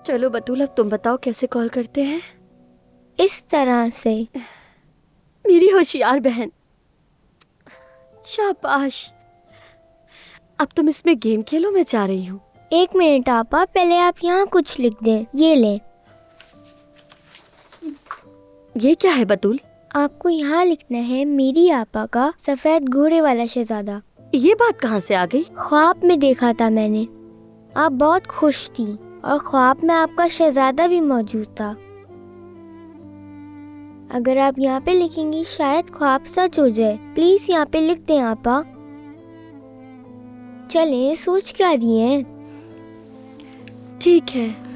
चलो बतूल, अब तुम बताओ कैसे कॉल करते हैं। इस तरह से। मेरी होशियार बहन, शाबाश। अब तुम इसमें गेम खेलो, मैं जा रही हूँ। 1 मिनट आपा, पहले आप यहाँ कुछ लिख दें। ये लें। ये क्या है बतूल? आपको यहाँ लिखना है मेरी आपा का सफेद घोड़े वाला शहजादा। ये बात कहाँ से आ गई? ख्वाब में देखा था मैंने। आप बहुत खुश थी और ख्वाब में आपका शहजादा भी मौजूद था। अगर आप यहाँ पे लिखेंगी शायद ख्वाब सच हो जाए। प्लीज यहाँ पे लिख दें आपा। चलें, सोच क्या रही हैं? ठीक है।